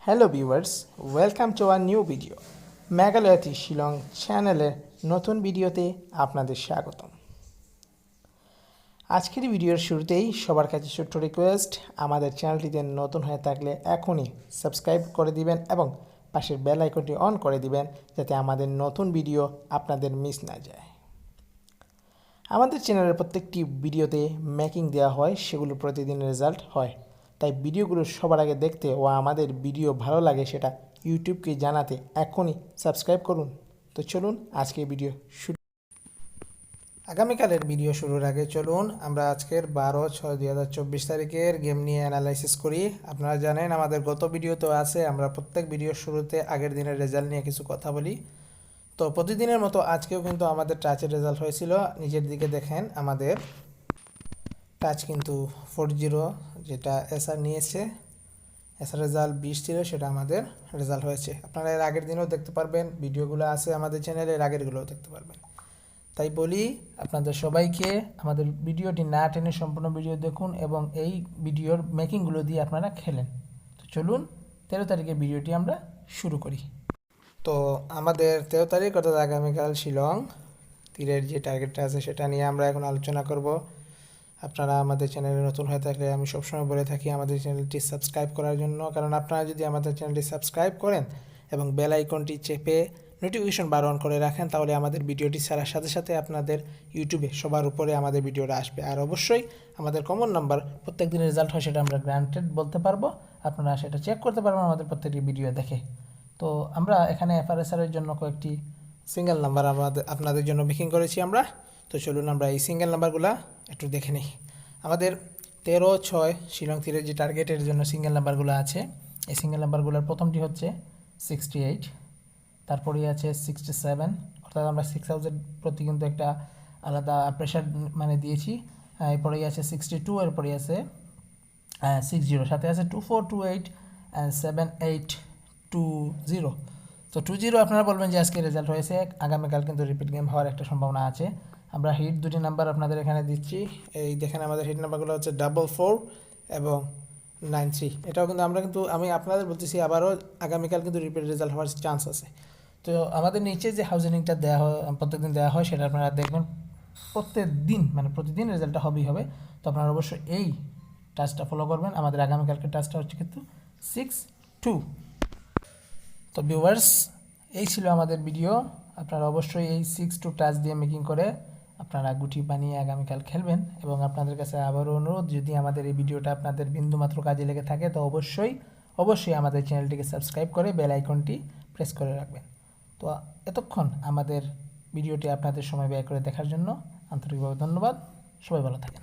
Hello viewers, welcome to our new video. মেঘালয়তি শিলং চ্যানেলের নতুন ভিডিওতে আপনাদের স্বাগতম। আজকের ভিডিওর শুরুতেই সবার কাছে ছোট্ট রিকোয়েস্ট, আমাদের চ্যানেলটিতে নতুন হয়ে থাকলে এখনই সাবস্ক্রাইব করে দিবেন এবং পাশের বেল আইকনটি অন করে দিবেন যাতে আমাদের নতুন ভিডিও আপনাদের মিস না যায়। আমাদের চ্যানেলের প্রত্যেকটি ভিডিওতে মেকিং দেওয়া হয়, সেগুলো প্রতিদিন রেজাল্ট হয়। তাই ভিডিওগুলো সবার আগে দেখতে ও আমাদের ভিডিও ভালো লাগে সেটা ইউটিউবকে জানাতে এখনই সাবস্ক্রাইব করুন। তো চলুন আজকে ভিডিও শুরু। আগামীকালের ভিডিও শুরুর আগে চলুন আমরা আজকের 12/6/2024 তারিখের গেম নিয়ে অ্যানালাইসিস করি। আপনারা জানেন আমাদের গত ভিডিও তো আছে, আমরা প্রত্যেক ভিডিওর শুরুতে আগের দিনের রেজাল্ট নিয়ে কিছু কথা বলি। তো প্রতিদিনের মতো আজকেও কিন্তু আমাদের টাচের রেজাল্ট হয়েছিল। নিচের দিকে দেখেন আমাদের টাচ কিন্তু 40, যেটা এসআর নিয়েছে। এসআর রেজাল্ট 20 ছিল, সেটা আমাদের রেজাল্ট হয়েছে। আপনারা এর আগের দিনও দেখতে পারবেন, ভিডিওগুলো আছে আমাদের চ্যানেলে, এর আগেরগুলোও দেখতে পারবেন। তাই বলি আপনাদের সবাইকে আমাদের ভিডিওটি না টেনে সম্পূর্ণ ভিডিও দেখুন এবং এই ভিডিওর মেকিংগুলো দিয়ে আপনারা খেলেন। তো চলুন 13 তারিখের ভিডিওটি আমরা শুরু করি। তো আমাদের 13 তারিখ অর্থাৎ আগামীকাল শিলং তীরের যে টার্গেটটা আছে সেটা নিয়ে আমরা এখন আলোচনা করব। আপনারা আমাদের চ্যানেলে নতুন হয়ে থাকলে আমি সবসময় বলে থাকি আমাদের চ্যানেলটি সাবস্ক্রাইব করার জন্য, কারণ আপনারা যদি আমাদের চ্যানেলটি সাবস্ক্রাইব করেন এবং বেল আইকনটি চেপে নোটিফিকেশন বার অন করে রাখেন, তাহলে আমাদের ভিডিওটি ছাড়ার সাথে সাথে আপনাদের ইউটিউবে সবার উপরে আমাদের ভিডিওটা আসবে। আর অবশ্যই আমাদের কমন নাম্বার প্রত্যেক দিনের রেজাল্ট হয়, সেটা আমরা গ্রান্টেড বলতে পারবো। আপনারা সেটা চেক করতে পারবেন আমাদের প্রত্যেকটি ভিডিও দেখে। তো আমরা এখানে এফআরএসআরের জন্য কয়েকটি সিঙ্গেল নাম্বার আপনাদের জন্য মেকিং করেছি আমরা। তো চলুন আমরা এই সিঙ্গেল নাম্বারগুলো একটু দেখে নিই। আমাদের 13/6 শিলং তীরের যে টার্গেটের জন্য সিঙ্গেল নাম্বারগুলো আছে, এই সিঙ্গেল নাম্বারগুলোর প্রথমটি হচ্ছে 68, তারপরেই আছে 67, অর্থাৎ আমরা 6,000 প্রতি কিন্তু একটা আলাদা প্রেশার মানে দিয়েছি। এরপরেই আছে 62, এরপরেই আছে 60, সাথে আছে 2428 অ্যান্ড 7820। তো 20 আপনারা বলবেন যে আজকে রেজাল্ট হয়েছে, আগামীকাল কিন্তু রিপিট গেম হওয়ার একটা সম্ভাবনা আছে। আমরা হিট দুটি নাম্বার আপনাদের এখানে দিচ্ছি। এই দেখেন আমাদের হিট নাম্বারগুলো হচ্ছে 44 এবং 93। এটাও কিন্তু আমি আপনাদের বলতেছি আবারও আগামীকাল কিন্তু রিপিট রেজাল্ট হওয়ার চান্স আছে। তো আমাদের নিচে যে হাউজিংটা দেওয়া হয়, প্রত্যেকদিন দেওয়া হয়, সেটা আপনারা দেখবেন প্রতিদিন রেজাল্টটা হবে। তো আপনারা অবশ্যই এই টাচটা ফলো করবেন। আমাদের আগামীকালকে টাচটা হচ্ছে কিন্তু 62। তো ভিউয়ার্স, এই ছিল আমাদের ভিডিও। আপনারা অবশ্যই এই 62 টাচ দিয়ে মেকিং করে আপনারা গুটি বানিয়ে আগামীকাল খেলবেন। এবং আপনাদের কাছে আবারও অনুরোধ, যদি আমাদের এই ভিডিওটা আপনাদের বিন্দুমাত্র কাজে লেগে থাকে তো অবশ্যই আমাদের চ্যানেলটিকে সাবস্ক্রাইব করে বেল আইকনটি প্রেস করে রাখবেন। তো এতক্ষণ আমাদের ভিডিওটি আপনাদের সময় ব্যয় করে দেখার জন্য আন্তরিকভাবে ধন্যবাদ। সবাই ভালো থাকেন।